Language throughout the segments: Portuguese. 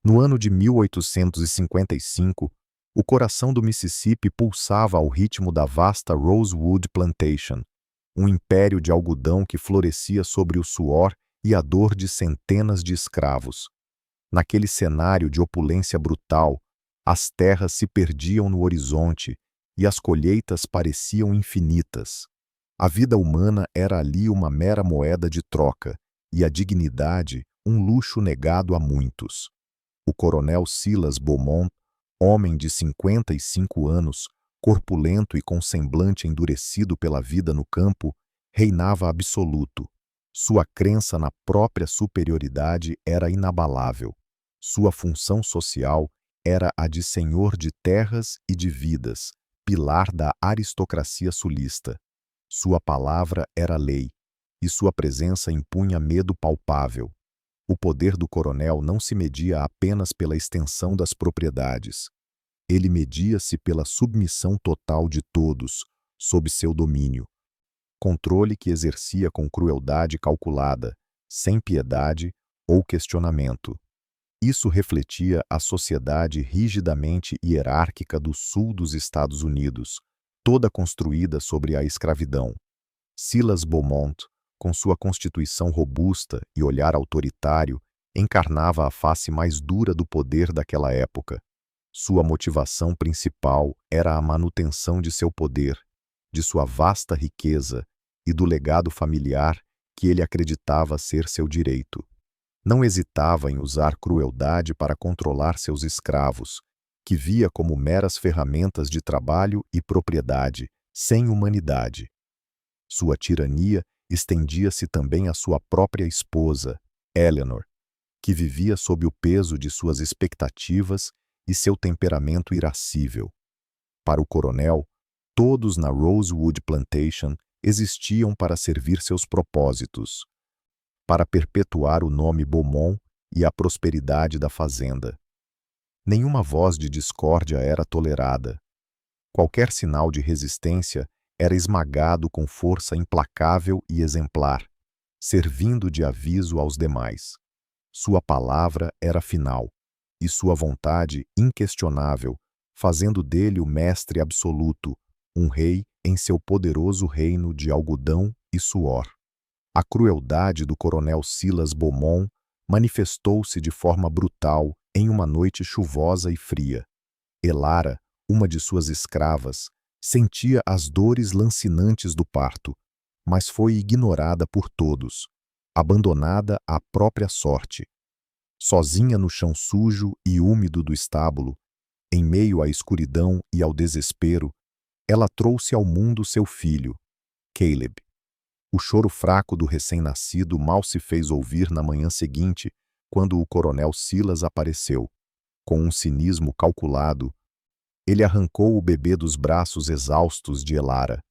No ano de 1855, o coração do Mississippi pulsava ao ritmo da vasta Rosewood Plantation, um império de algodão que florescia sobre o suor e a dor de centenas de escravos. Naquele cenário de opulência brutal, as terras se perdiam no horizonte e as colheitas pareciam infinitas. A vida humana era ali uma mera moeda de troca e a dignidade um luxo negado a muitos. O coronel Silas Beaumont, homem de 55 anos, corpulento e com semblante endurecido pela vida no campo, reinava absoluto. Sua crença na própria superioridade era inabalável. Sua função social era a de senhor de terras e de vidas, pilar da aristocracia sulista. Sua palavra era lei, e sua presença impunha medo palpável. O poder do coronel não se media apenas pela extensão das propriedades. Ele media-se pela submissão total de todos, sob seu domínio. Controle que exercia com crueldade calculada, sem piedade ou questionamento. Isso refletia a sociedade rigidamente hierárquica do sul dos Estados Unidos, toda construída sobre a escravidão. Silas Beaumont, com sua constituição robusta e olhar autoritário, encarnava a face mais dura do poder daquela época. Sua motivação principal era a manutenção de seu poder, de sua vasta riqueza e do legado familiar que ele acreditava ser seu direito. Não hesitava em usar crueldade para controlar seus escravos, que via como meras ferramentas de trabalho e propriedade, sem humanidade. Sua tirania estendia-se também à sua própria esposa, Eleanor, que vivia sob o peso de suas expectativas e seu temperamento irascível. Para o coronel, todos na Rosewood Plantation existiam para servir seus propósitos, para perpetuar o nome Beaumont e a prosperidade da fazenda. Nenhuma voz de discórdia era tolerada. Qualquer sinal de resistência era esmagado com força implacável e exemplar, servindo de aviso aos demais. Sua palavra era final, e sua vontade inquestionável, fazendo dele o mestre absoluto, um rei em seu poderoso reino de algodão e suor. A crueldade do coronel Silas Beaumont manifestou-se de forma brutal em uma noite chuvosa e fria. Elara, uma de suas escravas, sentia as dores lancinantes do parto, mas foi ignorada por todos, abandonada à própria sorte. Sozinha no chão sujo e úmido do estábulo, em meio à escuridão e ao desespero, ela trouxe ao mundo seu filho, Caleb. O choro fraco do recém-nascido mal se fez ouvir na manhã seguinte, quando o coronel Silas apareceu. Com um cinismo calculado, ele arrancou o bebê dos braços exaustos de Elara.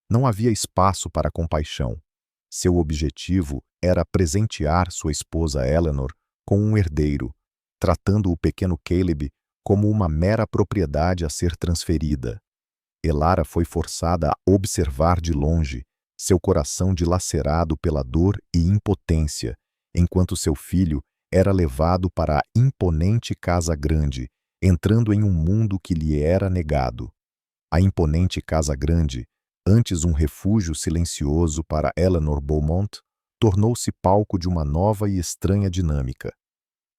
Não havia espaço para compaixão. Seu objetivo era presentear sua esposa Eleanor com um herdeiro, tratando o pequeno Caleb como uma mera propriedade a ser transferida. Elara foi forçada a observar de longe, seu coração dilacerado pela dor e impotência, enquanto seu filho era levado para a imponente casa grande, entrando em um mundo que lhe era negado. A imponente casa grande, antes um refúgio silencioso para Eleanor Beaumont, tornou-se palco de uma nova e estranha dinâmica.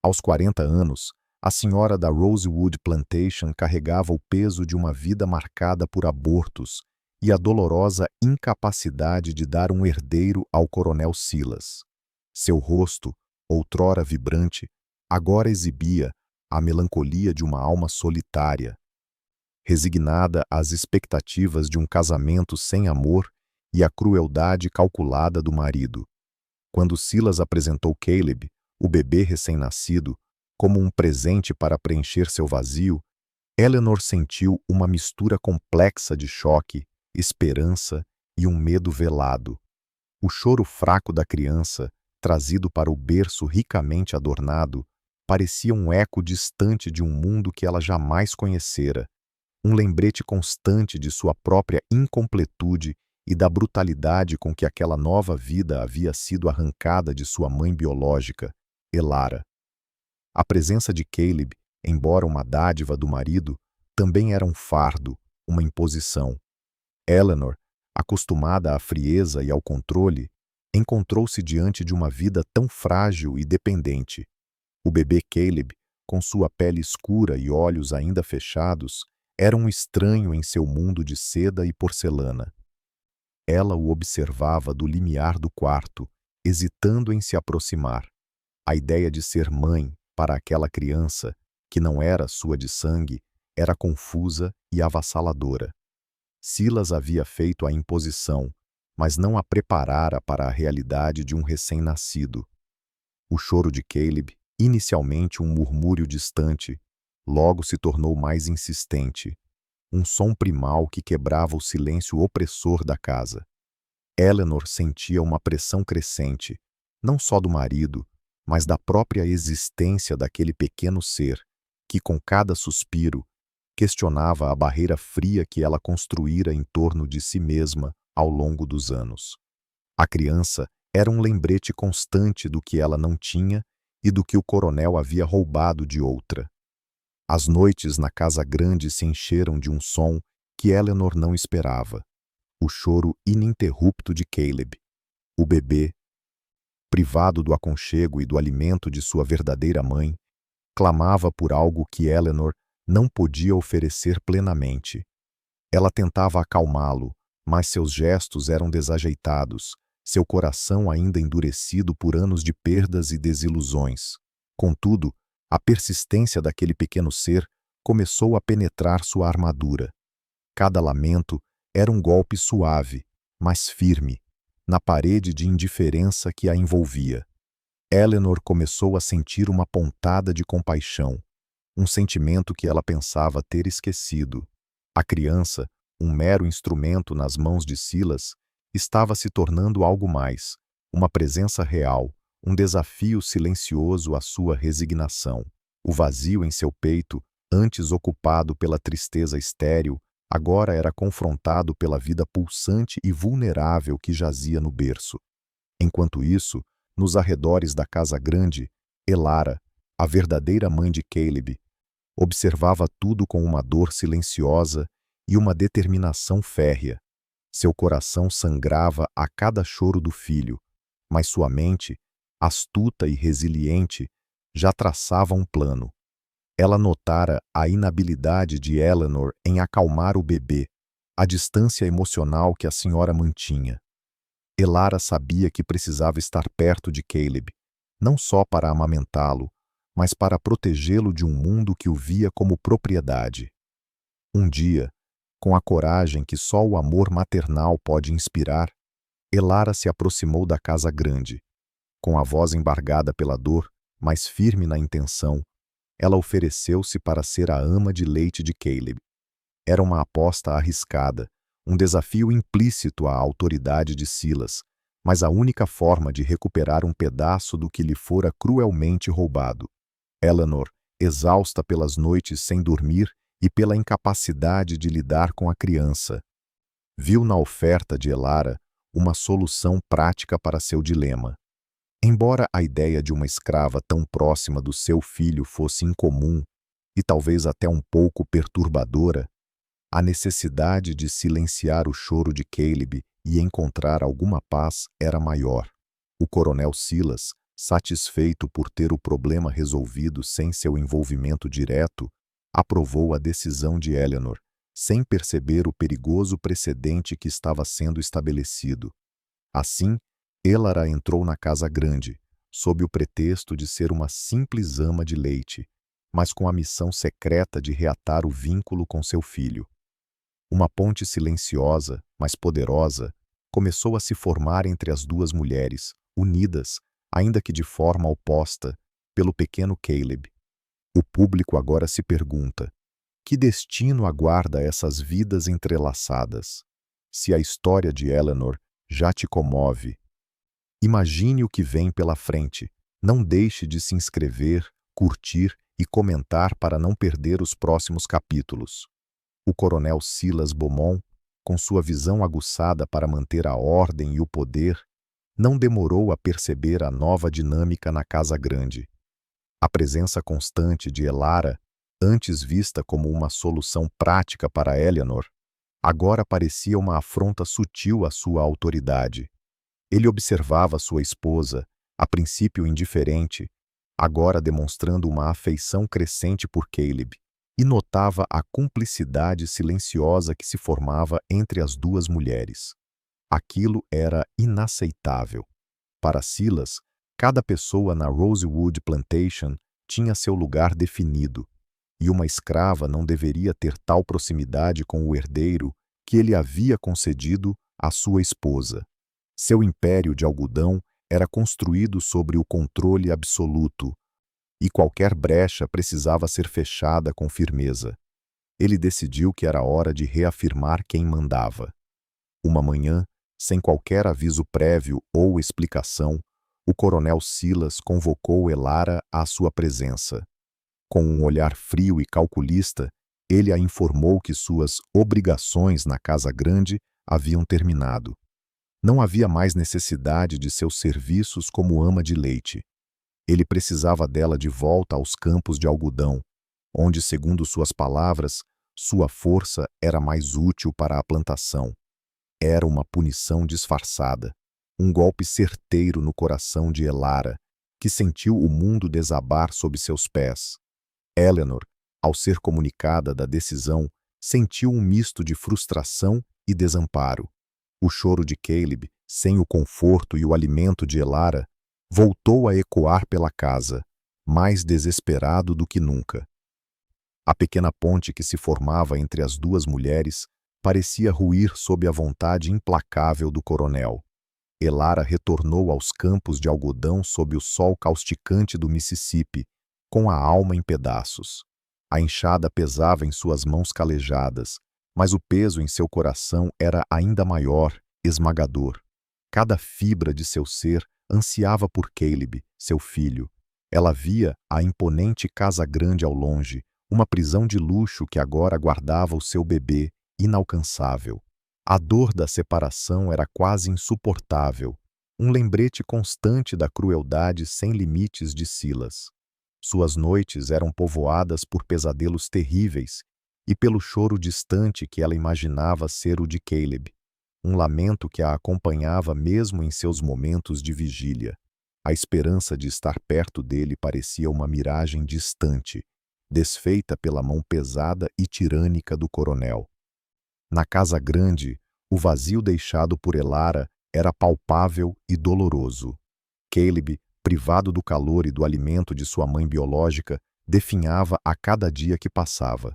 Aos 40 anos, a senhora da Rosewood Plantation carregava o peso de uma vida marcada por abortos e a dolorosa incapacidade de dar um herdeiro ao coronel Silas. Seu rosto, outrora vibrante, agora exibia a melancolia de uma alma solitária, resignada às expectativas de um casamento sem amor e à crueldade calculada do marido. Quando Silas apresentou Caleb, o bebê recém-nascido, como um presente para preencher seu vazio, Eleanor sentiu uma mistura complexa de choque, esperança e um medo velado. O choro fraco da criança, trazido para o berço ricamente adornado, parecia um eco distante de um mundo que ela jamais conhecera, um lembrete constante de sua própria incompletude e da brutalidade com que aquela nova vida havia sido arrancada de sua mãe biológica, Elara. A presença de Caleb, embora uma dádiva do marido, também era um fardo, uma imposição. Eleanor, acostumada à frieza e ao controle, encontrou-se diante de uma vida tão frágil e dependente. O bebê Caleb, com sua pele escura e olhos ainda fechados, era um estranho em seu mundo de seda e porcelana. Ela o observava do limiar do quarto, hesitando em se aproximar. A ideia de ser mãe para aquela criança, que não era sua de sangue, era confusa e avassaladora. Silas havia feito a imposição, mas não a preparara para a realidade de um recém-nascido. O choro de Caleb, inicialmente um murmúrio distante, logo se tornou mais insistente, um som primal que quebrava o silêncio opressor da casa. Eleanor sentia uma pressão crescente, não só do marido, mas da própria existência daquele pequeno ser, que com cada suspiro questionava a barreira fria que ela construíra em torno de si mesma ao longo dos anos. A criança era um lembrete constante do que ela não tinha e do que o coronel havia roubado de outra. As noites na casa grande se encheram de um som que Eleanor não esperava: o choro ininterrupto de Caleb. O bebê, privado do aconchego e do alimento de sua verdadeira mãe, clamava por algo que Eleanor não podia oferecer plenamente. Ela tentava acalmá-lo, mas seus gestos eram desajeitados, seu coração ainda endurecido por anos de perdas e desilusões. Contudo, a persistência daquele pequeno ser começou a penetrar sua armadura. Cada lamento era um golpe suave, mas firme, na parede de indiferença que a envolvia. Eleanor começou a sentir uma pontada de compaixão, um sentimento que ela pensava ter esquecido. A criança, um mero instrumento nas mãos de Silas, estava se tornando algo mais, uma presença real, um desafio silencioso à sua resignação. O vazio em seu peito, antes ocupado pela tristeza estéril, agora era confrontado pela vida pulsante e vulnerável que jazia no berço. Enquanto isso, nos arredores da casa grande, Elara, a verdadeira mãe de Caleb, observava tudo com uma dor silenciosa e uma determinação férrea. Seu coração sangrava a cada choro do filho, mas sua mente, astuta e resiliente, já traçava um plano. Ela notara a inabilidade de Eleanor em acalmar o bebê, a distância emocional que a senhora mantinha. Elara sabia que precisava estar perto de Caleb, não só para amamentá-lo, mas para protegê-lo de um mundo que o via como propriedade. Um dia, com a coragem que só o amor maternal pode inspirar, Elara se aproximou da casa grande. Com a voz embargada pela dor, mas firme na intenção, ela ofereceu-se para ser a ama de leite de Caleb. Era uma aposta arriscada, um desafio implícito à autoridade de Silas, mas a única forma de recuperar um pedaço do que lhe fora cruelmente roubado. Eleanor, exausta pelas noites sem dormir e pela incapacidade de lidar com a criança, viu na oferta de Elara uma solução prática para seu dilema. Embora a ideia de uma escrava tão próxima do seu filho fosse incomum e talvez até um pouco perturbadora, a necessidade de silenciar o choro de Caleb e encontrar alguma paz era maior. O coronel Silas, satisfeito por ter o problema resolvido sem seu envolvimento direto, aprovou a decisão de Eleanor, sem perceber o perigoso precedente que estava sendo estabelecido. Assim, Elara entrou na casa grande, sob o pretexto de ser uma simples ama de leite, mas com a missão secreta de reatar o vínculo com seu filho. Uma ponte silenciosa, mas poderosa, começou a se formar entre as duas mulheres, unidas, ainda que de forma oposta, pelo pequeno Caleb. O público agora se pergunta: que destino aguarda essas vidas entrelaçadas? Se a história de Eleanor já te comove, imagine o que vem pela frente. Não deixe de se inscrever, curtir e comentar para não perder os próximos capítulos. O coronel Silas Beaumont, com sua visão aguçada para manter a ordem e o poder, não demorou a perceber a nova dinâmica na casa grande. A presença constante de Elara, antes vista como uma solução prática para Eleanor, agora parecia uma afronta sutil à sua autoridade. Ele observava sua esposa, a princípio indiferente, agora demonstrando uma afeição crescente por Caleb, e notava a cumplicidade silenciosa que se formava entre as duas mulheres. Aquilo era inaceitável. Para Silas, cada pessoa na Rosewood Plantation tinha seu lugar definido, e uma escrava não deveria ter tal proximidade com o herdeiro que ele havia concedido à sua esposa. Seu império de algodão era construído sobre o controle absoluto, e qualquer brecha precisava ser fechada com firmeza. Ele decidiu que era hora de reafirmar quem mandava. Uma manhã, sem qualquer aviso prévio ou explicação, o coronel Silas convocou Elara à sua presença. Com um olhar frio e calculista, ele a informou que suas obrigações na Casa Grande haviam terminado. Não havia mais necessidade de seus serviços como ama de leite. Ele precisava dela de volta aos campos de algodão, onde, segundo suas palavras, sua força era mais útil para a plantação. Era uma punição disfarçada, um golpe certeiro no coração de Elara, que sentiu o mundo desabar sob seus pés. Eleanor, ao ser comunicada da decisão, sentiu um misto de frustração e desamparo. O choro de Caleb, sem o conforto e o alimento de Elara, voltou a ecoar pela casa, mais desesperado do que nunca. A pequena ponte que se formava entre as duas mulheres parecia ruir sob a vontade implacável do coronel. Elara retornou aos campos de algodão sob o sol causticante do Mississippi, com a alma em pedaços. A enxada pesava em suas mãos calejadas, mas o peso em seu coração era ainda maior, esmagador. Cada fibra de seu ser ansiava por Caleb, seu filho. Ela via a imponente Casa Grande ao longe, uma prisão de luxo que agora aguardava o seu bebê, inalcançável. A dor da separação era quase insuportável, um lembrete constante da crueldade sem limites de Silas. Suas noites eram povoadas por pesadelos terríveis e pelo choro distante que ela imaginava ser o de Caleb, um lamento que a acompanhava mesmo em seus momentos de vigília. A esperança de estar perto dele parecia uma miragem distante, desfeita pela mão pesada e tirânica do coronel. Na Casa Grande, o vazio deixado por Elara era palpável e doloroso. Caleb, privado do calor e do alimento de sua mãe biológica, definhava a cada dia que passava.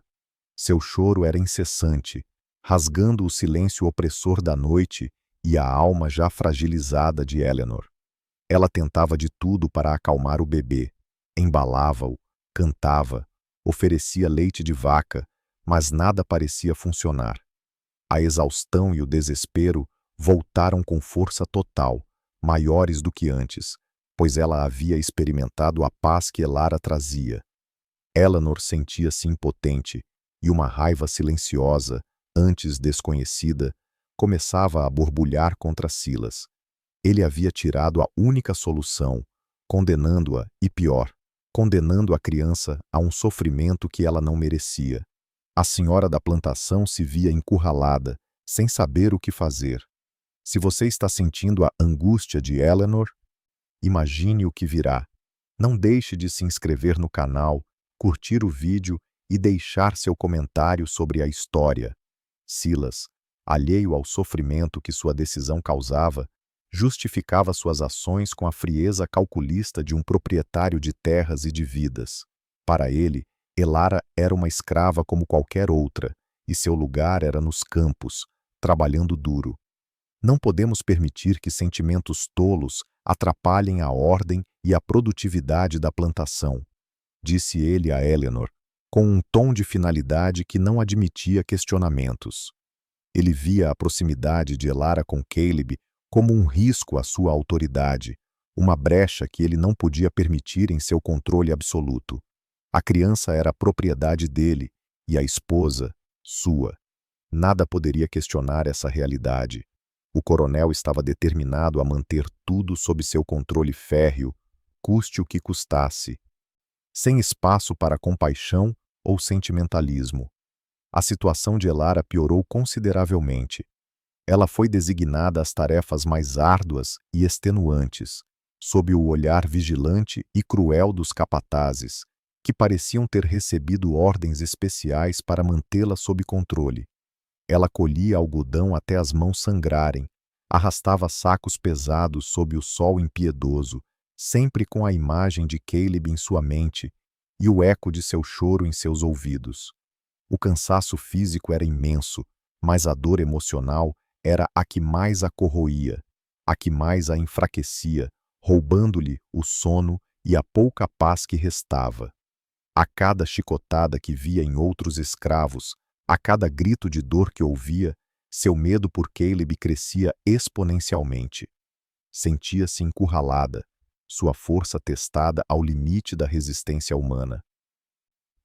Seu choro era incessante, rasgando o silêncio opressor da noite e a alma já fragilizada de Eleanor. Ela tentava de tudo para acalmar o bebê, embalava-o, cantava, oferecia leite de vaca, mas nada parecia funcionar. A exaustão e o desespero voltaram com força total, maiores do que antes, pois ela havia experimentado a paz que Elara trazia. Eleanor sentia-se impotente, e uma raiva silenciosa, antes desconhecida, começava a borbulhar contra Silas. Ele havia tirado a única solução, condenando-a, e pior, condenando a criança a um sofrimento que ela não merecia. A senhora da plantação se via encurralada, sem saber o que fazer. Se você está sentindo a angústia de Eleanor, imagine o que virá. Não deixe de se inscrever no canal, curtir o vídeo e deixar seu comentário sobre a história. Silas, alheio ao sofrimento que sua decisão causava, justificava suas ações com a frieza calculista de um proprietário de terras e de vidas. Para ele, Elara era uma escrava como qualquer outra, e seu lugar era nos campos, trabalhando duro. Não podemos permitir que sentimentos tolos atrapalhem a ordem e a produtividade da plantação, disse ele a Eleanor, com um tom de finalidade que não admitia questionamentos. Ele via a proximidade de Elara com Caleb como um risco à sua autoridade, uma brecha que ele não podia permitir em seu controle absoluto. A criança era propriedade dele e a esposa, sua. Nada poderia questionar essa realidade. O coronel estava determinado a manter tudo sob seu controle férreo, custe o que custasse. sem espaço para compaixão ou sentimentalismo. A situação de Elara piorou consideravelmente. Ela foi designada às tarefas mais árduas e extenuantes, sob o olhar vigilante e cruel dos capatazes, que pareciam ter recebido ordens especiais para mantê-la sob controle. Ela colhia algodão até as mãos sangrarem, arrastava sacos pesados sob o sol impiedoso, sempre com a imagem de Caleb em sua mente e o eco de seu choro em seus ouvidos. O cansaço físico era imenso, mas a dor emocional era a que mais a corroía, a que mais a enfraquecia, roubando-lhe o sono e a pouca paz que restava. A cada chicotada que via em outros escravos, a cada grito de dor que ouvia, seu medo por Caleb crescia exponencialmente. Sentia-se encurralada, sua força testada ao limite da resistência humana.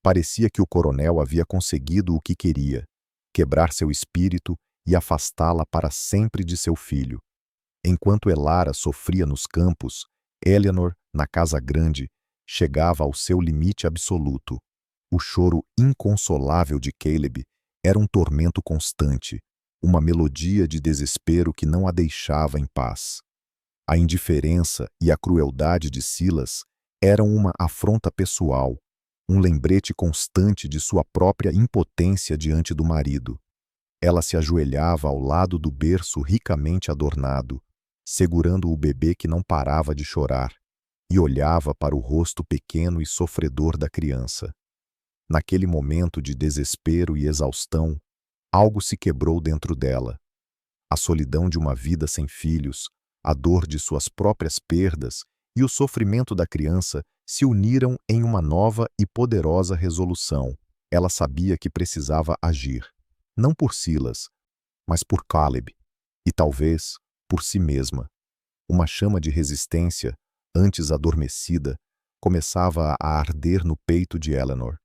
Parecia que o coronel havia conseguido o que queria, quebrar seu espírito e afastá-la para sempre de seu filho. Enquanto Elara sofria nos campos, Eleanor, na casa grande, chegava ao seu limite absoluto. O choro inconsolável de Caleb era um tormento constante, uma melodia de desespero que não a deixava em paz. A indiferença e a crueldade de Silas eram uma afronta pessoal, um lembrete constante de sua própria impotência diante do marido. Ela se ajoelhava ao lado do berço ricamente adornado, segurando o bebê que não parava de chorar, e olhava para o rosto pequeno e sofredor da criança. Naquele momento de desespero e exaustão, algo se quebrou dentro dela. A solidão de uma vida sem filhos, a dor de suas próprias perdas e o sofrimento da criança se uniram em uma nova e poderosa resolução. Ela sabia que precisava agir, não por Silas, mas por Caleb, e talvez por si mesma. Uma chama de resistência, antes adormecida, começava a arder no peito de Eleanor.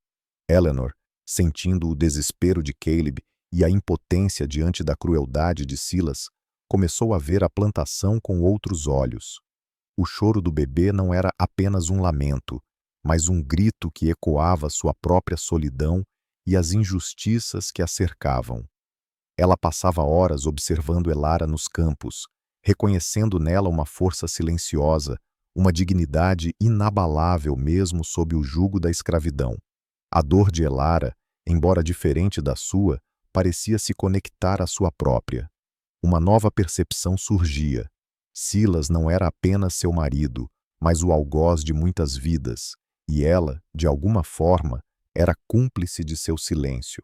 Eleanor, sentindo o desespero de Caleb e a impotência diante da crueldade de Silas, começou a ver a plantação com outros olhos. O choro do bebê não era apenas um lamento, mas um grito que ecoava sua própria solidão e as injustiças que a cercavam. Ela passava horas observando Elara nos campos, reconhecendo nela uma força silenciosa, uma dignidade inabalável mesmo sob o jugo da escravidão. A dor de Elara, embora diferente da sua, parecia se conectar à sua própria. Uma nova percepção surgia. Silas não era apenas seu marido, mas o algoz de muitas vidas, e ela, de alguma forma, era cúmplice de seu silêncio.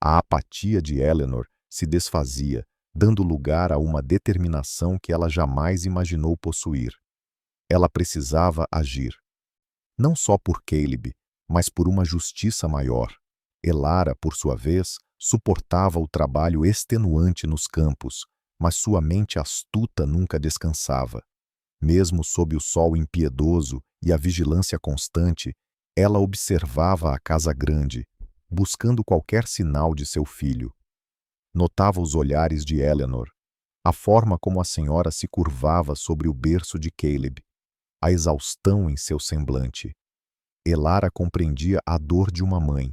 A apatia de Eleanor se desfazia, dando lugar a uma determinação que ela jamais imaginou possuir. Ela precisava agir. Não só por Caleb, mas por uma justiça maior. Elara, por sua vez, suportava o trabalho extenuante nos campos, mas sua mente astuta nunca descansava. Mesmo sob o sol impiedoso e a vigilância constante, ela observava a casa grande, buscando qualquer sinal de seu filho. Notava os olhares de Eleanor, a forma como a senhora se curvava sobre o berço de Caleb, a exaustão em seu semblante. Elara compreendia a dor de uma mãe,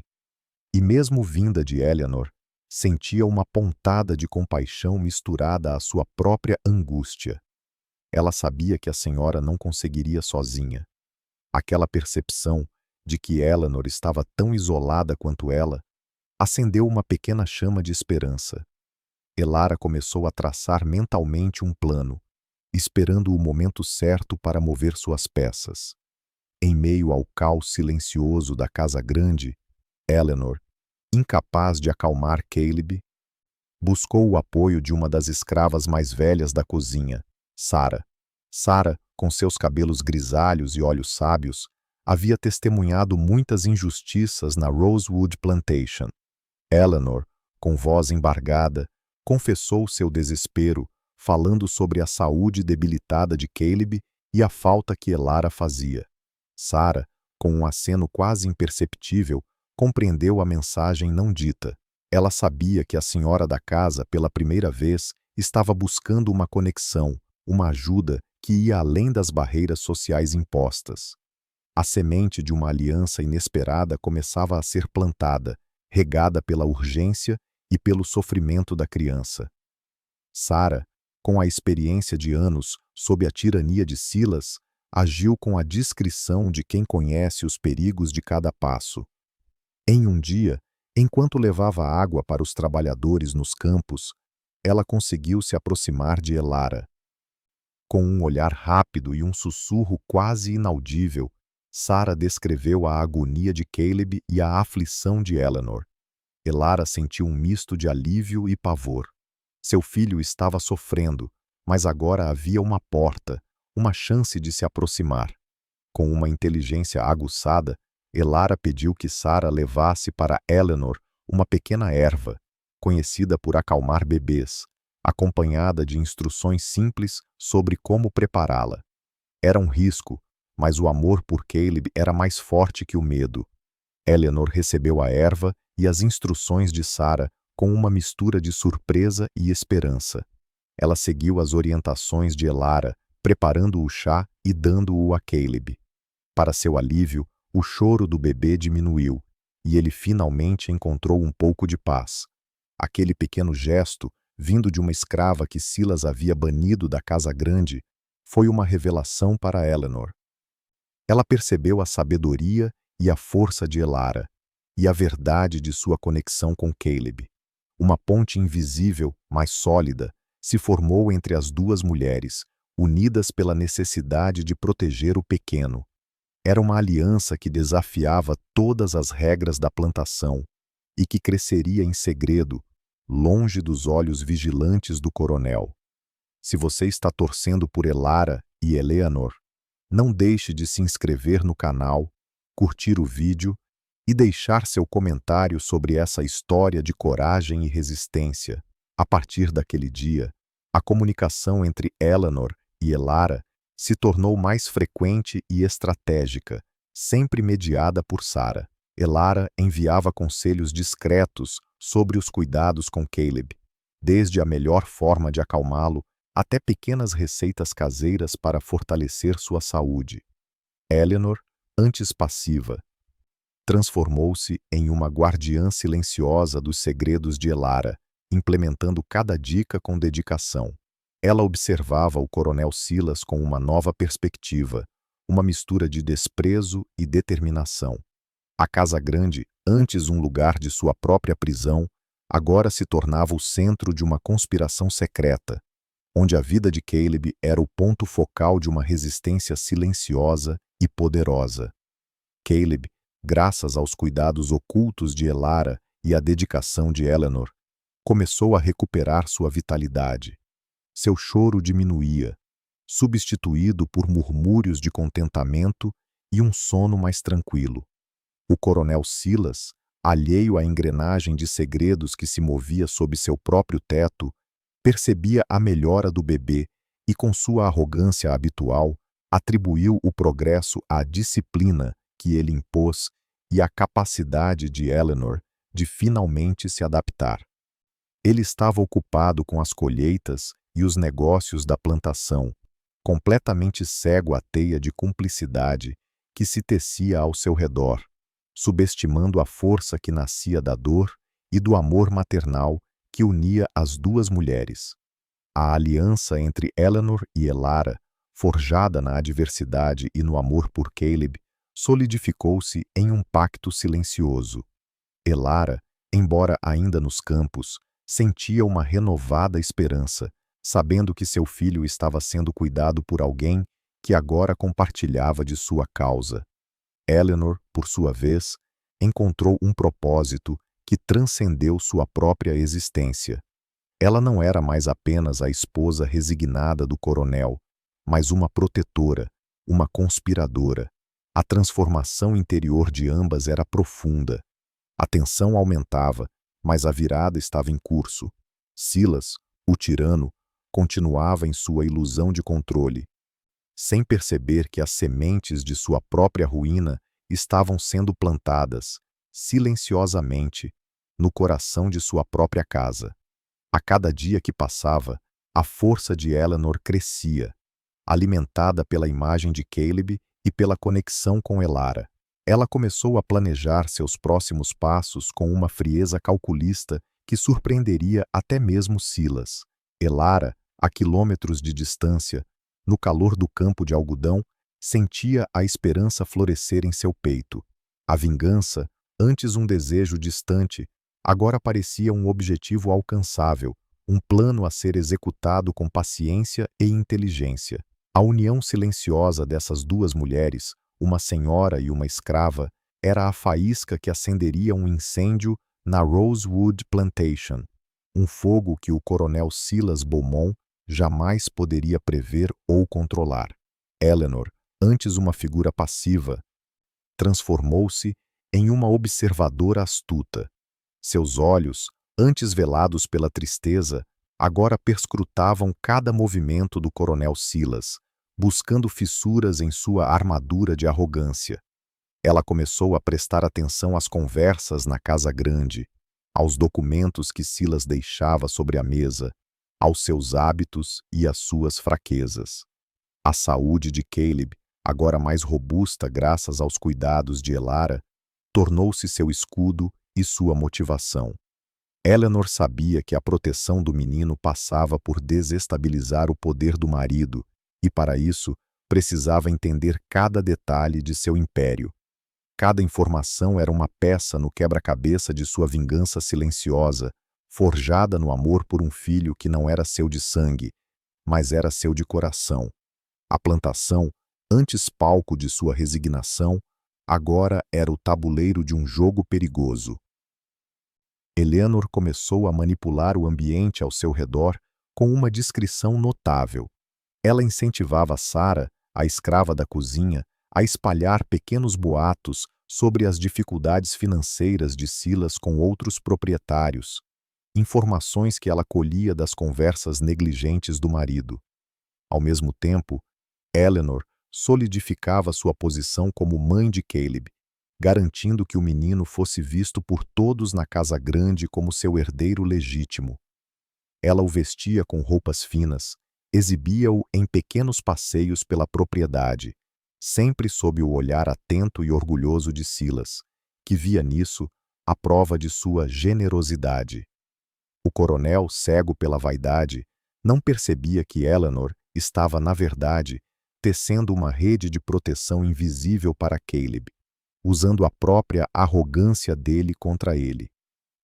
e mesmo vinda de Eleanor, sentia uma pontada de compaixão misturada à sua própria angústia. Ela sabia que a senhora não conseguiria sozinha. Aquela percepção de que Eleanor estava tão isolada quanto ela, acendeu uma pequena chama de esperança. Elara começou a traçar mentalmente um plano, esperando o momento certo para mover suas peças. Em meio ao caos silencioso da casa grande, Eleanor, incapaz de acalmar Caleb, buscou o apoio de uma das escravas mais velhas da cozinha, Sarah. Sarah, com seus cabelos grisalhos e olhos sábios, havia testemunhado muitas injustiças na Rosewood Plantation. Eleanor, com voz embargada, confessou seu desespero, falando sobre a saúde debilitada de Caleb e a falta que Elara fazia. Sarah, com um aceno quase imperceptível, compreendeu a mensagem não dita. Ela sabia que a senhora da casa, pela primeira vez, estava buscando uma conexão, uma ajuda que ia além das barreiras sociais impostas. A semente de uma aliança inesperada começava a ser plantada, regada pela urgência e pelo sofrimento da criança. Sara, com a experiência de anos sob a tirania de Silas, agiu com a discrição de quem conhece os perigos de cada passo. Em um dia, enquanto levava água para os trabalhadores nos campos, ela conseguiu se aproximar de Elara. Com um olhar rápido e um sussurro quase inaudível, Sara descreveu a agonia de Caleb e a aflição de Eleanor. Elara sentiu um misto de alívio e pavor. Seu filho estava sofrendo, mas agora havia uma porta, uma chance de se aproximar. Com uma inteligência aguçada, Elara pediu que Sara levasse para Eleanor uma pequena erva, conhecida por acalmar bebês, acompanhada de instruções simples sobre como prepará-la. Era um risco, mas o amor por Caleb era mais forte que o medo. Eleanor recebeu a erva e as instruções de Sara com uma mistura de surpresa e esperança. Ela seguiu as orientações de Elara, preparando o chá e dando-o a Caleb. Para seu alívio, o choro do bebê diminuiu, e ele finalmente encontrou um pouco de paz. Aquele pequeno gesto, vindo de uma escrava que Silas havia banido da casa grande, foi uma revelação para Eleanor. Ela percebeu a sabedoria e a força de Elara, e a verdade de sua conexão com Caleb. Uma ponte invisível, mas sólida, se formou entre as duas mulheres, unidas pela necessidade de proteger o pequeno. Era uma aliança que desafiava todas as regras da plantação e que cresceria em segredo, longe dos olhos vigilantes do coronel. Se você está torcendo por Elara e Eleanor, não deixe de se inscrever no canal, curtir o vídeo e deixar seu comentário sobre essa história de coragem e resistência. A partir daquele dia, a comunicação entre Eleanor e Elara se tornou mais frequente e estratégica, sempre mediada por Sara. Elara enviava conselhos discretos sobre os cuidados com Caleb, desde a melhor forma de acalmá-lo até pequenas receitas caseiras para fortalecer sua saúde. Eleanor, antes passiva, transformou-se em uma guardiã silenciosa dos segredos de Elara, implementando cada dica com dedicação. Ela observava o coronel Silas com uma nova perspectiva, uma mistura de desprezo e determinação. A casa grande, antes um lugar de sua própria prisão, agora se tornava o centro de uma conspiração secreta, onde a vida de Caleb era o ponto focal de uma resistência silenciosa e poderosa. Caleb, graças aos cuidados ocultos de Elara e à dedicação de Eleanor, começou a recuperar sua vitalidade. Seu choro diminuía, substituído por murmúrios de contentamento e um sono mais tranquilo. O coronel Silas, alheio à engrenagem de segredos que se movia sob seu próprio teto, percebia a melhora do bebê e, com sua arrogância habitual, atribuiu o progresso à disciplina que ele impôs e à capacidade de Eleanor de finalmente se adaptar. Ele estava ocupado com as colheitas e os negócios da plantação, completamente cego à teia de cumplicidade que se tecia ao seu redor, subestimando a força que nascia da dor e do amor maternal que unia as duas mulheres. A aliança entre Eleanor e Elara, forjada na adversidade e no amor por Caleb, solidificou-se em um pacto silencioso. Elara, embora ainda nos campos, sentia uma renovada esperança, sabendo que seu filho estava sendo cuidado por alguém que agora compartilhava de sua causa. Eleanor, por sua vez, encontrou um propósito que transcendeu sua própria existência. Ela não era mais apenas a esposa resignada do coronel, mas uma protetora, uma conspiradora. A transformação interior de ambas era profunda. A tensão aumentava, mas a virada estava em curso. Silas, o tirano, continuava em sua ilusão de controle, sem perceber que as sementes de sua própria ruína estavam sendo plantadas, silenciosamente, no coração de sua própria casa. A cada dia que passava, a força de Eleanor crescia, alimentada pela imagem de Caleb e pela conexão com Elara. Ela começou a planejar seus próximos passos com uma frieza calculista que surpreenderia até mesmo Silas. Elara, a quilômetros de distância, no calor do campo de algodão, sentia a esperança florescer em seu peito. A vingança, antes um desejo distante, agora parecia um objetivo alcançável, um plano a ser executado com paciência e inteligência. A união silenciosa dessas duas mulheres, uma senhora e uma escrava, era a faísca que acenderia um incêndio na Rosewood Plantation, um fogo que o coronel Silas Beaumont jamais poderia prever ou controlar. Eleanor, antes uma figura passiva, transformou-se em uma observadora astuta. Seus olhos, antes velados pela tristeza, agora perscrutavam cada movimento do coronel Silas, buscando fissuras em sua armadura de arrogância. Ela começou a prestar atenção às conversas na casa grande, aos documentos que Silas deixava sobre a mesa, aos seus hábitos e às suas fraquezas. A saúde de Caleb, agora mais robusta graças aos cuidados de Elara, tornou-se seu escudo e sua motivação. Eleanor sabia que a proteção do menino passava por desestabilizar o poder do marido e, para isso, precisava entender cada detalhe de seu império. Cada informação era uma peça no quebra-cabeça de sua vingança silenciosa, forjada no amor por um filho que não era seu de sangue, mas era seu de coração. A plantação, antes palco de sua resignação, agora era o tabuleiro de um jogo perigoso. Eleanor começou a manipular o ambiente ao seu redor com uma discrição notável. Ela incentivava Sarah, a escrava da cozinha, a espalhar pequenos boatos sobre as dificuldades financeiras de Silas com outros proprietários, informações que ela colhia das conversas negligentes do marido. Ao mesmo tempo, Eleanor solidificava sua posição como mãe de Caleb, garantindo que o menino fosse visto por todos na casa grande como seu herdeiro legítimo. Ela o vestia com roupas finas, exibia-o em pequenos passeios pela propriedade, sempre sob o olhar atento e orgulhoso de Silas, que via nisso a prova de sua generosidade. O coronel, cego pela vaidade, não percebia que Eleanor estava, na verdade, tecendo uma rede de proteção invisível para Caleb, usando a própria arrogância dele contra ele.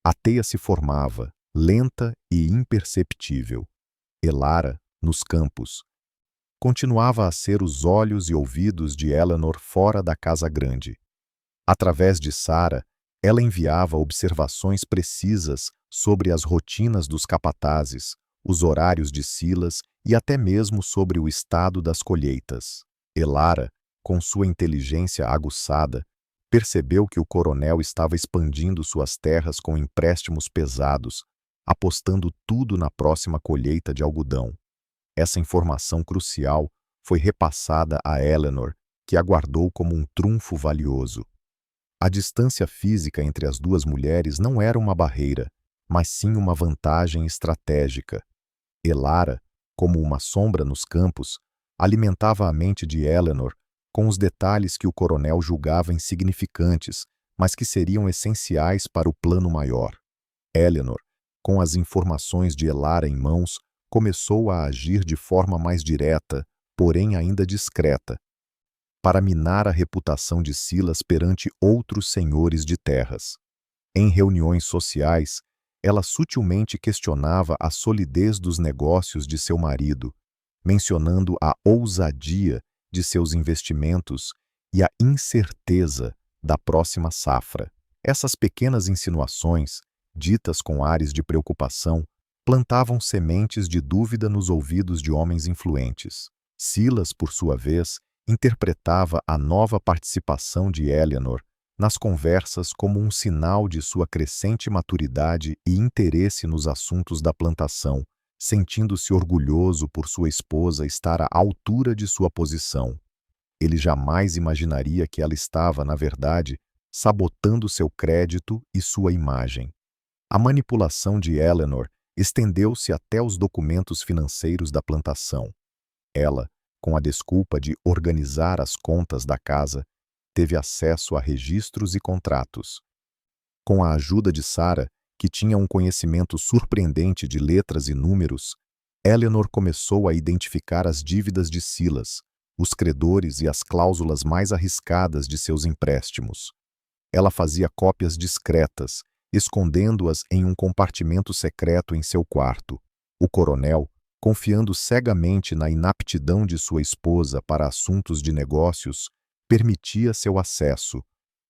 A teia se formava, lenta e imperceptível. Elara, nos campos, continuava a ser os olhos e ouvidos de Eleanor fora da casa grande. Através de Sarah, ela enviava observações precisas sobre as rotinas dos capatazes, os horários de Silas e até mesmo sobre o estado das colheitas. Elara, com sua inteligência aguçada, percebeu que o coronel estava expandindo suas terras com empréstimos pesados, apostando tudo na próxima colheita de algodão. Essa informação crucial foi repassada a Eleanor, que aguardou como um trunfo valioso. A distância física entre as duas mulheres não era uma barreira, mas sim uma vantagem estratégica. Elara, como uma sombra nos campos, alimentava a mente de Eleanor com os detalhes que o coronel julgava insignificantes, mas que seriam essenciais para o plano maior. Eleanor, com as informações de Elara em mãos, começou a agir de forma mais direta, porém ainda discreta, para minar a reputação de Silas perante outros senhores de terras. Em reuniões sociais, ela sutilmente questionava a solidez dos negócios de seu marido, mencionando a ousadia de seus investimentos e a incerteza da próxima safra. Essas pequenas insinuações, ditas com ares de preocupação, plantavam sementes de dúvida nos ouvidos de homens influentes. Silas, por sua vez, interpretava a nova participação de Eleanor nas conversas como um sinal de sua crescente maturidade e interesse nos assuntos da plantação, sentindo-se orgulhoso por sua esposa estar à altura de sua posição. Ele jamais imaginaria que ela estava, na verdade, sabotando seu crédito e sua imagem. A manipulação de Eleanor estendeu-se até os documentos financeiros da plantação. Ela, Com a desculpa de organizar as contas da casa, teve acesso a registros e contratos. Com a ajuda de Sarah, que tinha um conhecimento surpreendente de letras e números, Eleanor começou a identificar as dívidas de Silas, os credores e as cláusulas mais arriscadas de seus empréstimos. Ela fazia cópias discretas, escondendo-as em um compartimento secreto em seu quarto. O coronel, confiando cegamente na inaptidão de sua esposa para assuntos de negócios, permitia seu acesso.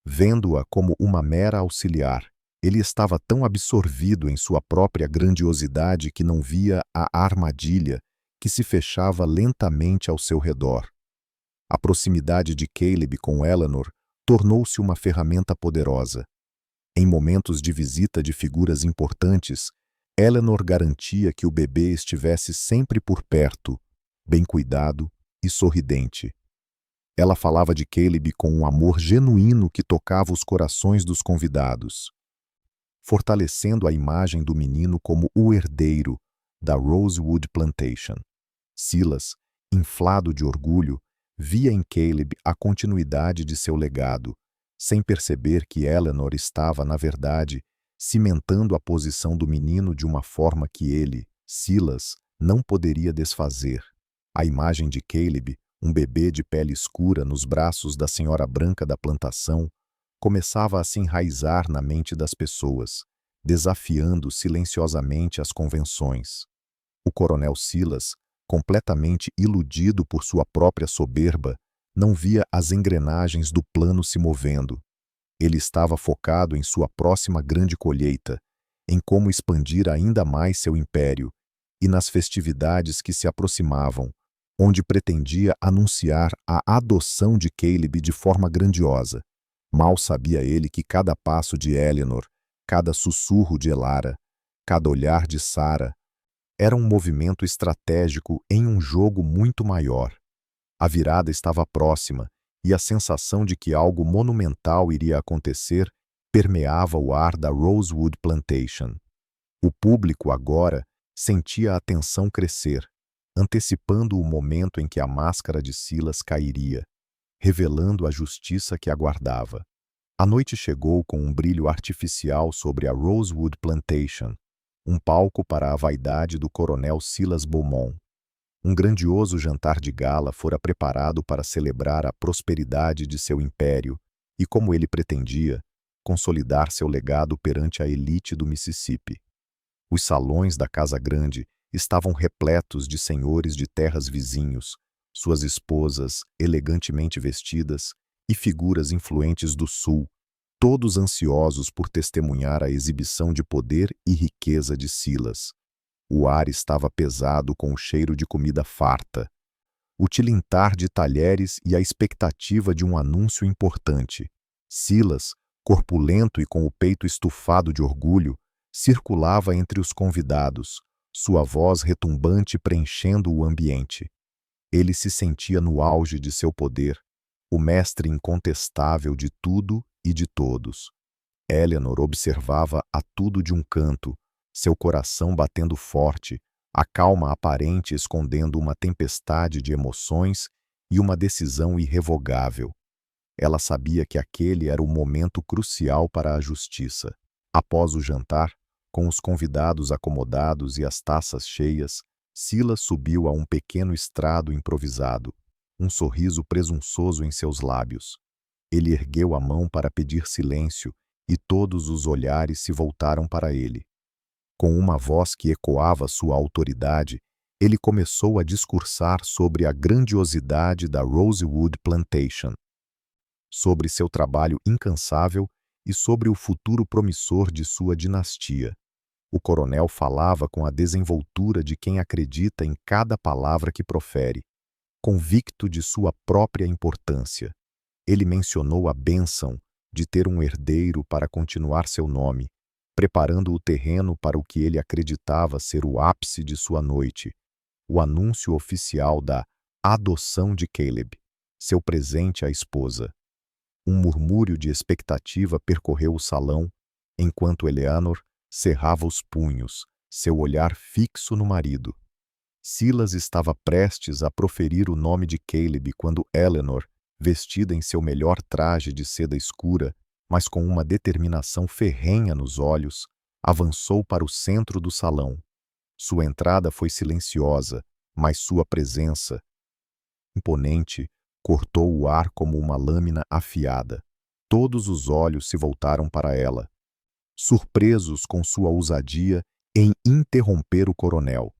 Vendo-a como uma mera auxiliar, ele estava tão absorvido em sua própria grandiosidade que não via a armadilha que se fechava lentamente ao seu redor. A proximidade de Caleb com Eleanor tornou-se uma ferramenta poderosa. Em momentos de visita de figuras importantes, Eleanor garantia que o bebê estivesse sempre por perto, bem cuidado e sorridente. Ela falava de Caleb com um amor genuíno que tocava os corações dos convidados, fortalecendo a imagem do menino como o herdeiro da Rosewood Plantation. Silas, inflado de orgulho, via em Caleb a continuidade de seu legado, sem perceber que Eleanor estava, na verdade, cimentando a posição do menino de uma forma que ele, Silas, não poderia desfazer. A imagem de Caleb, um bebê de pele escura nos braços da senhora branca da plantação, começava a se enraizar na mente das pessoas, desafiando silenciosamente as convenções. O coronel Silas, completamente iludido por sua própria soberba, não via as engrenagens do plano se movendo. Ele estava focado em sua próxima grande colheita, em como expandir ainda mais seu império, e nas festividades que se aproximavam, onde pretendia anunciar a adoção de Caleb de forma grandiosa. Mal sabia ele que cada passo de Eleanor, cada sussurro de Elara, cada olhar de Sarah, era um movimento estratégico em um jogo muito maior. A virada estava próxima, e a sensação de que algo monumental iria acontecer permeava o ar da Rosewood Plantation. O público agora sentia a tensão crescer, antecipando o momento em que a máscara de Silas cairia, revelando a justiça que aguardava. A noite chegou com um brilho artificial sobre a Rosewood Plantation, um palco para a vaidade do coronel Silas Beaumont. Um grandioso jantar de gala fora preparado para celebrar a prosperidade de seu império e, como ele pretendia, consolidar seu legado perante a elite do Mississippi. Os salões da Casa Grande estavam repletos de senhores de terras vizinhos, suas esposas elegantemente vestidas e figuras influentes do Sul, todos ansiosos por testemunhar a exibição de poder e riqueza de Silas. O ar estava pesado com o cheiro de comida farta, o tilintar de talheres e a expectativa de um anúncio importante. Silas, corpulento e com o peito estufado de orgulho, circulava entre os convidados, sua voz retumbante preenchendo o ambiente. Ele se sentia no auge de seu poder, o mestre incontestável de tudo e de todos. Eleanor observava a tudo de um canto, seu coração batendo forte, a calma aparente escondendo uma tempestade de emoções e uma decisão irrevogável. Ela sabia que aquele era o momento crucial para a justiça. Após o jantar, com os convidados acomodados e as taças cheias, Silas subiu a um pequeno estrado improvisado, um sorriso presunçoso em seus lábios. Ele ergueu a mão para pedir silêncio e todos os olhares se voltaram para ele. Com uma voz que ecoava sua autoridade, ele começou a discursar sobre a grandiosidade da Rosewood Plantation, sobre seu trabalho incansável e sobre o futuro promissor de sua dinastia. O coronel falava com a desenvoltura de quem acredita em cada palavra que profere, convicto de sua própria importância. Ele mencionou a bênção de ter um herdeiro para continuar seu nome, preparando o terreno para o que ele acreditava ser o ápice de sua noite, o anúncio oficial da adoção de Caleb, seu presente à esposa. Um murmúrio de expectativa percorreu o salão, enquanto Eleanor cerrava os punhos, seu olhar fixo no marido. Silas estava prestes a proferir o nome de Caleb quando Eleanor, vestida em seu melhor traje de seda escura, mas com uma determinação ferrenha nos olhos, avançou para o centro do salão. Sua entrada foi silenciosa, mas sua presença, imponente, cortou o ar como uma lâmina afiada. Todos os olhos se voltaram para ela, surpresos com sua ousadia em interromper o coronel.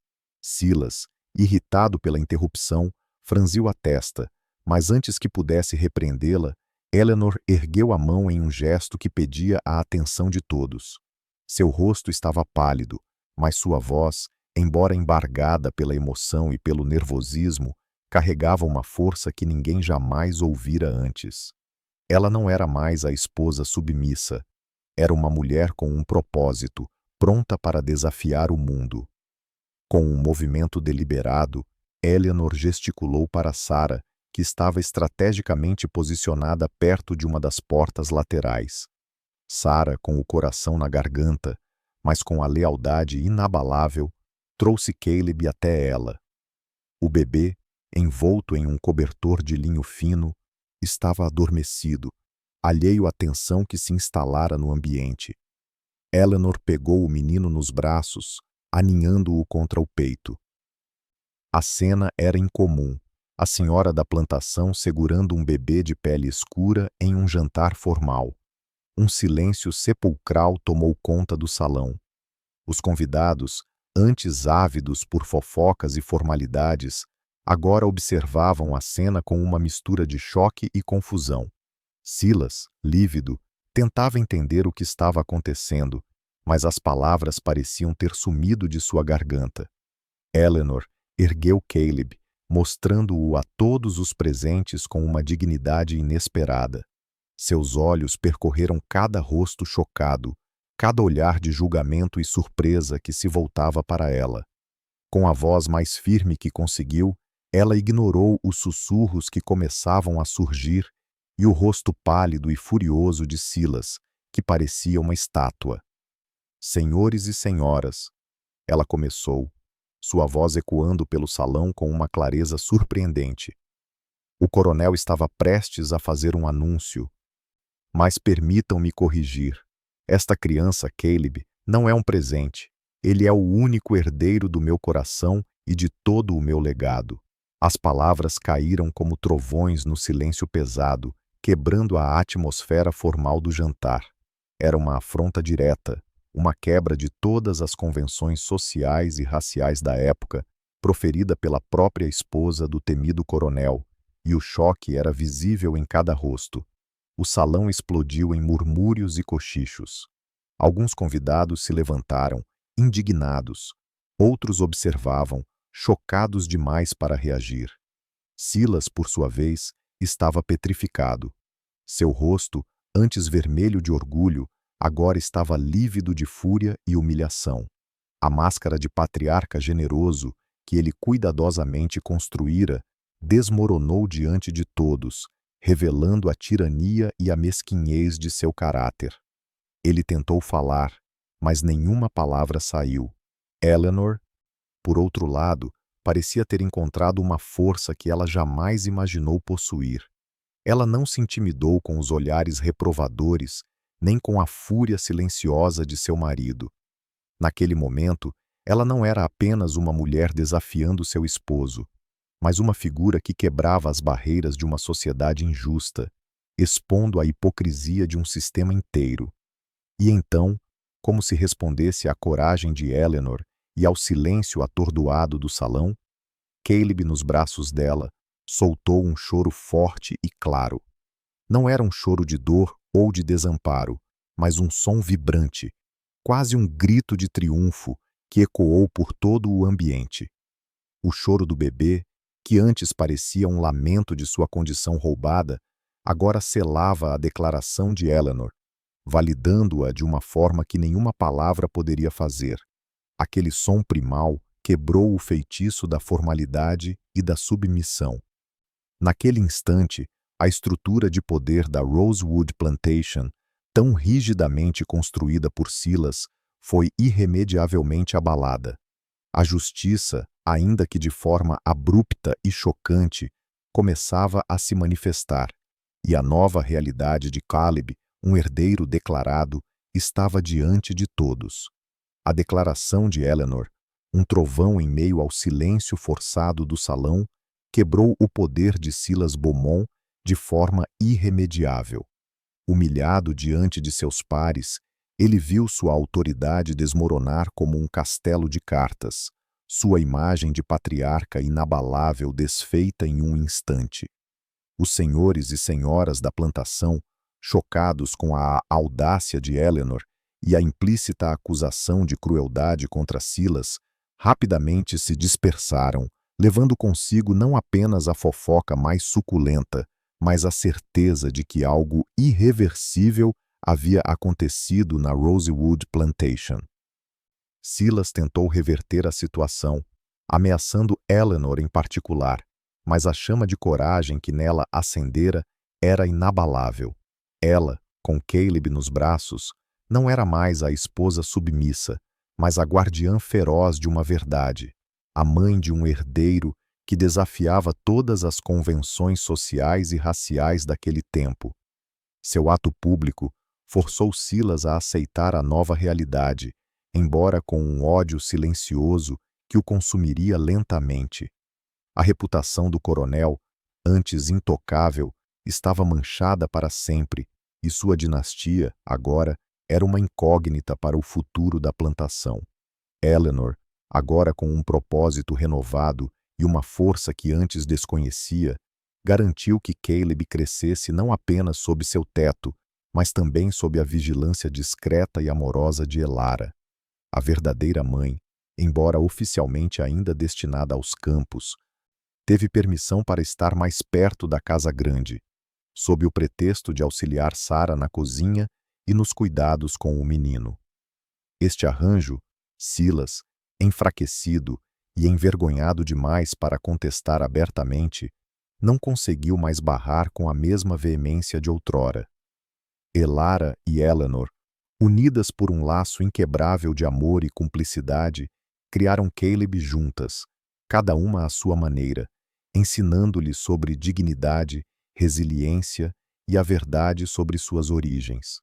Silas, irritado pela interrupção, franziu a testa, mas antes que pudesse repreendê-la, Eleanor ergueu a mão em um gesto que pedia a atenção de todos. Seu rosto estava pálido, mas sua voz, embora embargada pela emoção e pelo nervosismo, carregava uma força que ninguém jamais ouvira antes. Ela não era mais a esposa submissa. Era uma mulher com um propósito, pronta para desafiar o mundo. Com um movimento deliberado, Eleanor gesticulou para Sarah, que estava estrategicamente posicionada perto de uma das portas laterais. Sarah, com o coração na garganta, mas com a lealdade inabalável, trouxe Caleb até ela. O bebê, envolto em um cobertor de linho fino, estava adormecido, alheio à tensão que se instalara no ambiente. Eleanor pegou o menino nos braços, aninhando-o contra o peito. A cena era incomum, a senhora da plantação segurando um bebê de pele escura em um jantar formal. Um silêncio sepulcral tomou conta do salão. Os convidados, antes ávidos por fofocas e formalidades, agora observavam a cena com uma mistura de choque e confusão. Silas, lívido, tentava entender o que estava acontecendo, mas as palavras pareciam ter sumido de sua garganta. Eleanor ergueu Caleb, mostrando-o a todos os presentes com uma dignidade inesperada. Seus olhos percorreram cada rosto chocado, cada olhar de julgamento e surpresa que se voltava para ela. Com a voz mais firme que conseguiu, ela ignorou os sussurros que começavam a surgir e o rosto pálido e furioso de Silas, que parecia uma estátua. Senhores e senhoras, ela começou, sua voz ecoando pelo salão com uma clareza surpreendente. O coronel estava prestes a fazer um anúncio. Mas permitam-me corrigir. Esta criança, Caleb, não é um presente. Ele é o único herdeiro do meu coração e de todo o meu legado. As palavras caíram como trovões no silêncio pesado, quebrando a atmosfera formal do jantar. Era uma afronta direta, uma quebra de todas as convenções sociais e raciais da época, proferida pela própria esposa do temido coronel, e o choque era visível em cada rosto. O salão explodiu em murmúrios e cochichos. Alguns convidados se levantaram, indignados. Outros observavam, chocados demais para reagir. Silas, por sua vez, estava petrificado. Seu rosto, antes vermelho de orgulho, agora estava lívido de fúria e humilhação. A máscara de patriarca generoso, que ele cuidadosamente construíra, desmoronou diante de todos, revelando a tirania e a mesquinhez de seu caráter. Ele tentou falar, mas nenhuma palavra saiu. Eleanor, por outro lado, parecia ter encontrado uma força que ela jamais imaginou possuir. Ela não se intimidou com os olhares reprovadores, nem com a fúria silenciosa de seu marido. Naquele momento, ela não era apenas uma mulher desafiando seu esposo, mas uma figura que quebrava as barreiras de uma sociedade injusta, expondo a hipocrisia de um sistema inteiro. E então, como se respondesse à coragem de Eleanor e ao silêncio atordoado do salão, Caleb, nos braços dela, soltou um choro forte e claro. Não era um choro de dor ou de desamparo, mas um som vibrante, quase um grito de triunfo que ecoou por todo o ambiente. O choro do bebê, que antes parecia um lamento de sua condição roubada, agora selava a declaração de Eleanor, validando-a de uma forma que nenhuma palavra poderia fazer. Aquele som primal quebrou o feitiço da formalidade e da submissão. Naquele instante, a estrutura de poder da Rosewood Plantation, tão rigidamente construída por Silas, foi irremediavelmente abalada. A justiça, ainda que de forma abrupta e chocante, começava a se manifestar, e a nova realidade de Caleb, um herdeiro declarado, estava diante de todos. A declaração de Eleanor, um trovão em meio ao silêncio forçado do salão, quebrou o poder de Silas Beaumont de forma irremediável. Humilhado diante de seus pares, ele viu sua autoridade desmoronar como um castelo de cartas, sua imagem de patriarca inabalável desfeita em um instante. Os senhores e senhoras da plantação, chocados com a audácia de Eleanor e a implícita acusação de crueldade contra Silas, rapidamente se dispersaram, levando consigo não apenas a fofoca mais suculenta, mas a certeza de que algo irreversível havia acontecido na Rosewood Plantation. Silas tentou reverter a situação, ameaçando Eleanor em particular, mas a chama de coragem que nela acendera era inabalável. Ela, com Caleb nos braços, não era mais a esposa submissa, mas a guardiã feroz de uma verdade, a mãe de um herdeiro que desafiava todas as convenções sociais e raciais daquele tempo. Seu ato público forçou Silas a aceitar a nova realidade, embora com um ódio silencioso que o consumiria lentamente. A reputação do coronel, antes intocável, estava manchada para sempre, e sua dinastia, agora, era uma incógnita para o futuro da plantação. Eleanor, agora com um propósito renovado e uma força que antes desconhecia, garantiu que Caleb crescesse não apenas sob seu teto, mas também sob a vigilância discreta e amorosa de Elara. A verdadeira mãe, embora oficialmente ainda destinada aos campos, teve permissão para estar mais perto da casa grande, sob o pretexto de auxiliar Sarah na cozinha e nos cuidados com o menino. Este arranjo, Silas, enfraquecido e envergonhado demais para contestar abertamente, não conseguiu mais barrar com a mesma veemência de outrora. Elara e Eleanor, unidas por um laço inquebrável de amor e cumplicidade, criaram Caleb juntas, cada uma à sua maneira, ensinando-lhe sobre dignidade, resiliência e a verdade sobre suas origens.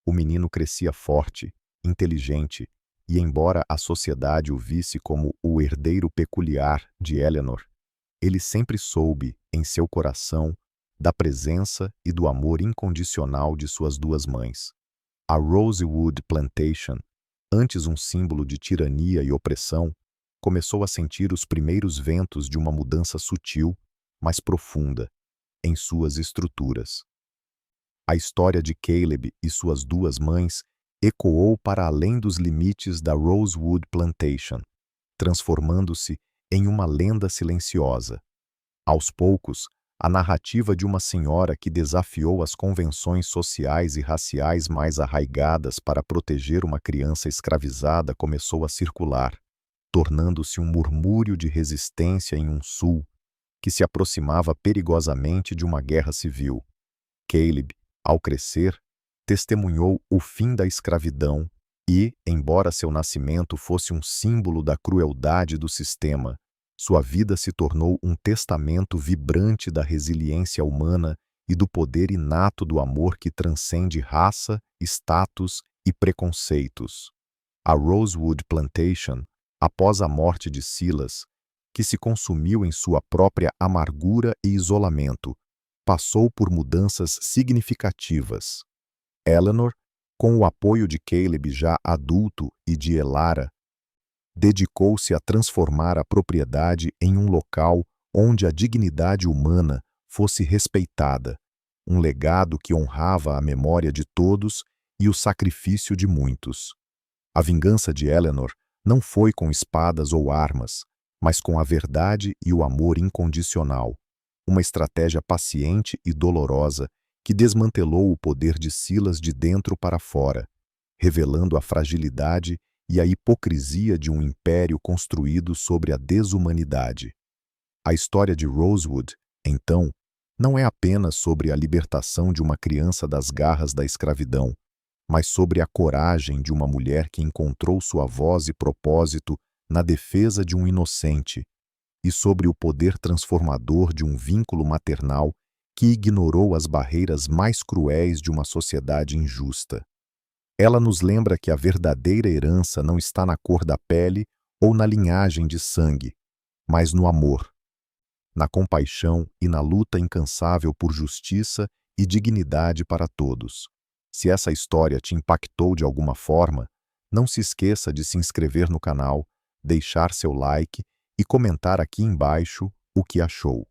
O menino crescia forte, inteligente, e embora a sociedade o visse como o herdeiro peculiar de Eleanor, ele sempre soube, em seu coração, da presença e do amor incondicional de suas duas mães. A Rosewood Plantation, antes um símbolo de tirania e opressão, começou a sentir os primeiros ventos de uma mudança sutil, mas profunda, em suas estruturas. A história de Caleb e suas duas mães ecoou para além dos limites da Rosewood Plantation, transformando-se em uma lenda silenciosa. Aos poucos, a narrativa de uma senhora que desafiou as convenções sociais e raciais mais arraigadas para proteger uma criança escravizada começou a circular, tornando-se um murmúrio de resistência em um sul que se aproximava perigosamente de uma guerra civil. Caleb, ao crescer, testemunhou o fim da escravidão e, embora seu nascimento fosse um símbolo da crueldade do sistema, sua vida se tornou um testamento vibrante da resiliência humana e do poder inato do amor que transcende raça, status e preconceitos. A Rosewood Plantation, após a morte de Silas, que se consumiu em sua própria amargura e isolamento, passou por mudanças significativas. Eleanor, com o apoio de Caleb já adulto e de Elara, dedicou-se a transformar a propriedade em um local onde a dignidade humana fosse respeitada, um legado que honrava a memória de todos e o sacrifício de muitos. A vingança de Eleanor não foi com espadas ou armas, mas com a verdade e o amor incondicional, uma estratégia paciente e dolorosa que desmantelou o poder de Silas de dentro para fora, revelando a fragilidade e a hipocrisia de um império construído sobre a desumanidade. A história de Rosewood, então, não é apenas sobre a libertação de uma criança das garras da escravidão, mas sobre a coragem de uma mulher que encontrou sua voz e propósito na defesa de um inocente e sobre o poder transformador de um vínculo maternal que ignorou as barreiras mais cruéis de uma sociedade injusta. Ela nos lembra que a verdadeira herança não está na cor da pele ou na linhagem de sangue, mas no amor, na compaixão e na luta incansável por justiça e dignidade para todos. Se essa história te impactou de alguma forma, não se esqueça de se inscrever no canal, deixar seu like e comentar aqui embaixo o que achou.